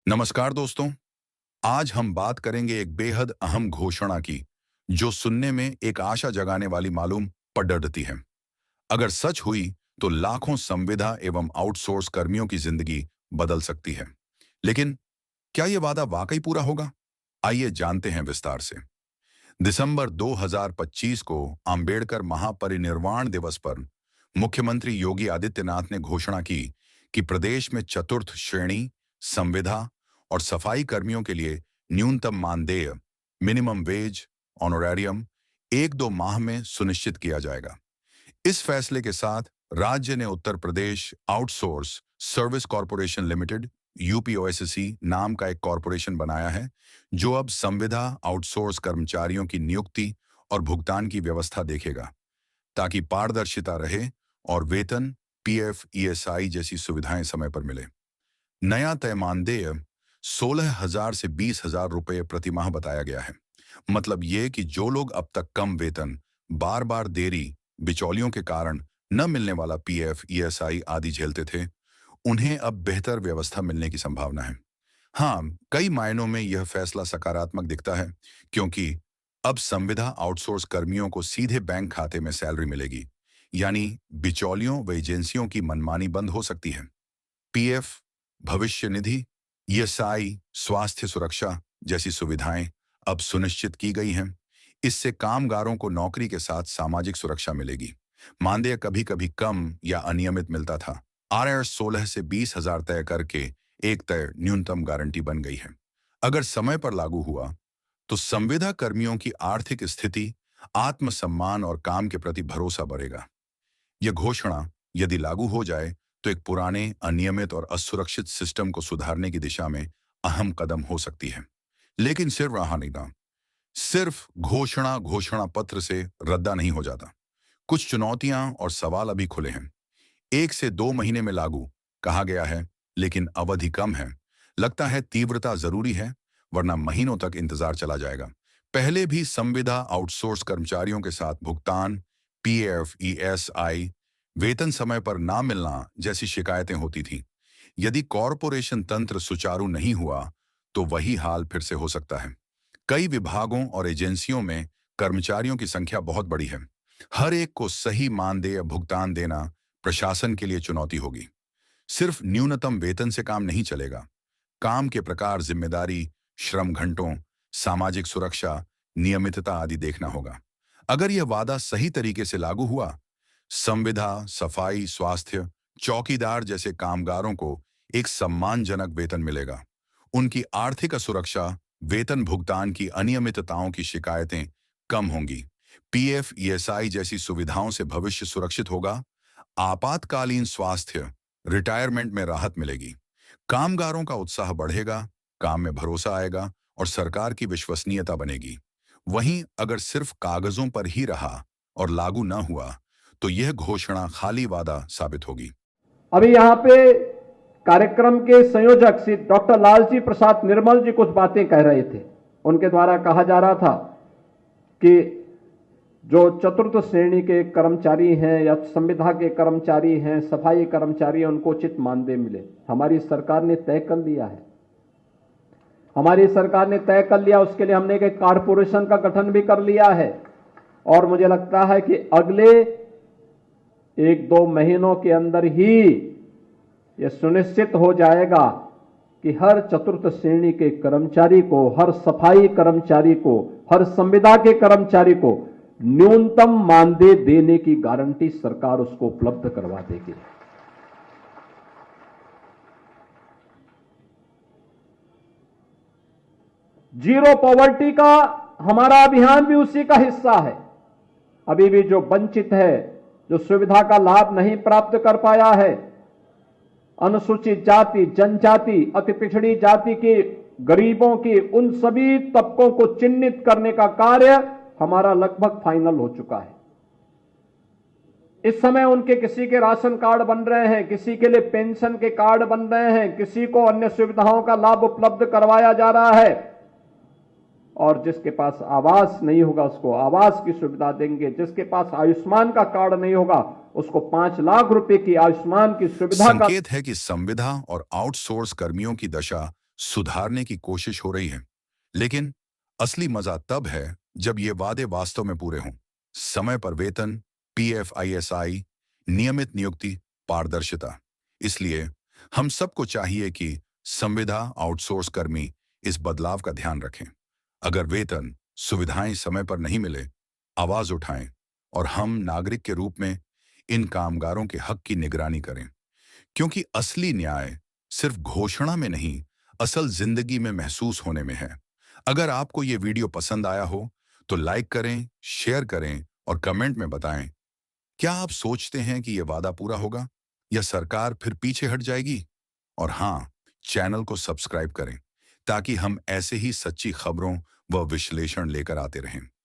नमस्कार दोस्तों। आज हम बात करेंगे एक बेहद अहम घोषणा की, जो सुनने में एक आशा जगाने वाली मालूम पड़ डरती है। अगर सच हुई तो लाखों संविदा एवं आउटसोर्स कर्मियों की जिंदगी बदल सकती है। लेकिन क्या यह वादा वाकई पूरा होगा? आइए जानते हैं विस्तार से। दिसंबर 2025 को अंबेडकर महापरिनिर्वाण दिवस पर मुख्यमंत्री योगी आदित्यनाथ ने घोषणा की कि प्रदेश में चतुर्थ श्रेणी संविदा और सफाई कर्मियों के लिए न्यूनतम मानदेय मिनिमम वेज ऑनोरेरियम 1-2 माह में सुनिश्चित किया जाएगा। इस फैसले के साथ राज्य ने Uttar Pradesh outsource service corporation limited यूपीओएससी नाम का एक कॉरपोरेशन बनाया है, जो अब संविदा आउटसोर्स कर्मचारियों की नियुक्ति और भुगतान की व्यवस्था देखेगा, ताकि पारदर्शिता रहे और वेतन, पीएफ, ईएसआई जैसी सुविधाएं समय पर मिले। नया तय मानदेय 16,000 से 20,000 रुपये प्रति माह बताया गया है। मतलब ये कि जो लोग अब तक कम वेतन, बार बार देरी, बिचौलियों के कारण न मिलने वाला पीएफ, ईएसआई आदि झेलते थे, उन्हें अब बेहतर व्यवस्था मिलने की संभावना है। हाँ, कई मायनों में यह फैसला सकारात्मक दिखता है, क्योंकि अब संविदा आउटसोर्स कर्मियों को सीधे बैंक खाते में सैलरी मिलेगी, यानी बिचौलियों व एजेंसियों की मनमानी बंद हो सकती है। पीएफ, भविष्य निधि, ईएसआई, स्वास्थ्य सुरक्षा जैसी सुविधाएं अब सुनिश्चित की गई हैं। इससे कामगारों को नौकरी के साथ सामाजिक सुरक्षा मिलेगी। मानदेय कभी कभी कम या अनियमित मिलता था। आरआर 16 से 20,000 तय करके एक तय न्यूनतम गारंटी बन गई है। अगर समय पर लागू हुआ तो संविदा कर्मियों की आर्थिक स्थिति, आत्मसम्मान और काम के प्रति भरोसा बढ़ेगा। यह घोषणा यदि लागू हो जाए तो एक पुराने, अनियमित और असुरक्षित सिस्टम को सुधारने की दिशा में अहम कदम हो सकती है। लेकिन सिर्फ रहा नहीं ना, सिर्फ घोषणा पत्र से रद्दा नहीं हो जाता। कुछ चुनौतियां और सवाल अभी खुले हैं। 1 से 2 महीने में लागू कहा गया है, लेकिन अवधि कम है। लगता है तीव्रता जरूरी है, वरना महीनों तक इंतजार चला जाएगा। पहले भी संविदा आउटसोर्स कर्मचारियों के साथ भुगतान, पीएफ, ईएसआई, वेतन समय पर ना मिलना जैसी शिकायतें होती थीं। यदि कॉरपोरेशन तंत्र सुचारू नहीं हुआ तो वही हाल फिर से हो सकता है। कई विभागों और एजेंसियों में कर्मचारियों की संख्या बहुत बड़ी है। हर एक को सही मानदेय भुगतान देना प्रशासन के लिए चुनौती होगी। सिर्फ न्यूनतम वेतन से काम नहीं चलेगा। काम के प्रकार, जिम्मेदारी, श्रम घंटों, सामाजिक सुरक्षा, नियमितता आदि देखना होगा। अगर यह वादा सही तरीके से लागू हुआ, संविदा, सफाई, स्वास्थ्य, चौकीदार जैसे कामगारों को एक सम्मानजनक वेतन मिलेगा। उनकी आर्थिक सुरक्षा, वेतन भुगतान की अनियमितताओं की शिकायतें कम होंगी। पीएफ, ईएसआई जैसी सुविधाओं से भविष्य सुरक्षित होगा। आपातकालीन स्वास्थ्य, रिटायरमेंट में राहत मिलेगी। कामगारों का उत्साह बढ़ेगा, काम में भरोसा आएगा और सरकार की विश्वसनीयता बनेगी। वहीं अगर सिर्फ कागजों पर ही रहा और लागू न हुआ तो यह घोषणा खाली वादा साबित होगी। अभी यहाँ पे कार्यक्रम के संयोजक श्री डॉक्टर लालजी प्रसाद निर्मल जी कुछ बातें कह रहे थे। उनके द्वारा कहा जा रहा था कि जो चतुर्थ श्रेणी के कर्मचारी हैं या संविदा के कर्मचारी हैं, सफाई कर्मचारी हैं, उनको उचित मानदेय मिले। हमारी सरकार ने तय कर लिया है। हमारी सरकार ने तय कर लिया, उसके लिए हमने एक कारपोरेशन का गठन भी कर लिया है। और मुझे लगता है कि अगले 1-2 महीनों के अंदर ही यह सुनिश्चित हो जाएगा कि हर चतुर्थ श्रेणी के कर्मचारी को, हर सफाई कर्मचारी को, हर संविदा के कर्मचारी को न्यूनतम मानदेय देने की गारंटी सरकार उसको उपलब्ध करवा देगी। जीरो पॉवर्टी का हमारा अभियान भी उसी का हिस्सा है। अभी भी जो वंचित है, जो सुविधा का लाभ नहीं प्राप्त कर पाया है, अनुसूचित जाति, जनजाति, अति पिछड़ी जाति के, गरीबों की, उन सभी तबकों को चिन्हित करने का कार्य हमारा लगभग फाइनल हो चुका है। इस समय उनके किसी के राशन कार्ड बन रहे हैं, किसी के लिए पेंशन के कार्ड बन रहे हैं, किसी को अन्य सुविधाओं का लाभ उपलब्ध करवाया जा रहा है। और जिसके पास आवास नहीं होगा उसको आवास की सुविधा देंगे। जिसके पास आयुष्मान का कार्ड नहीं होगा उसको 5 लाख रुपए की आयुष्मान की सुविधा संकेत है कि संविदा और आउटसोर्स कर्मियों की दशा सुधारने की कोशिश हो रही है। लेकिन असली मजा तब है जब ये वादे वास्तव में पूरे हों। समय पर वेतन, पीएफआईएसआई, नियमित नियुक्ति, पारदर्शिता। इसलिए हम सबको चाहिए कि संविदा आउटसोर्स कर्मी इस बदलाव का ध्यान रखें। अगर वेतन, सुविधाएं समय पर नहीं मिले, आवाज उठाएं और हम नागरिक के रूप में इन कामगारों के हक की निगरानी करें। क्योंकि असली न्याय सिर्फ घोषणा में नहीं, असल जिंदगी में महसूस होने में है। अगर आपको ये वीडियो पसंद आया हो तो लाइक करें, शेयर करें और कमेंट में बताएं, क्या आप सोचते हैं कि ये वादा पूरा होगा या सरकार फिर पीछे हट जाएगी? और हाँ, चैनल को सब्सक्राइब करें ताकि हम ऐसे ही सच्ची खबरों व विश्लेषण लेकर आते रहें।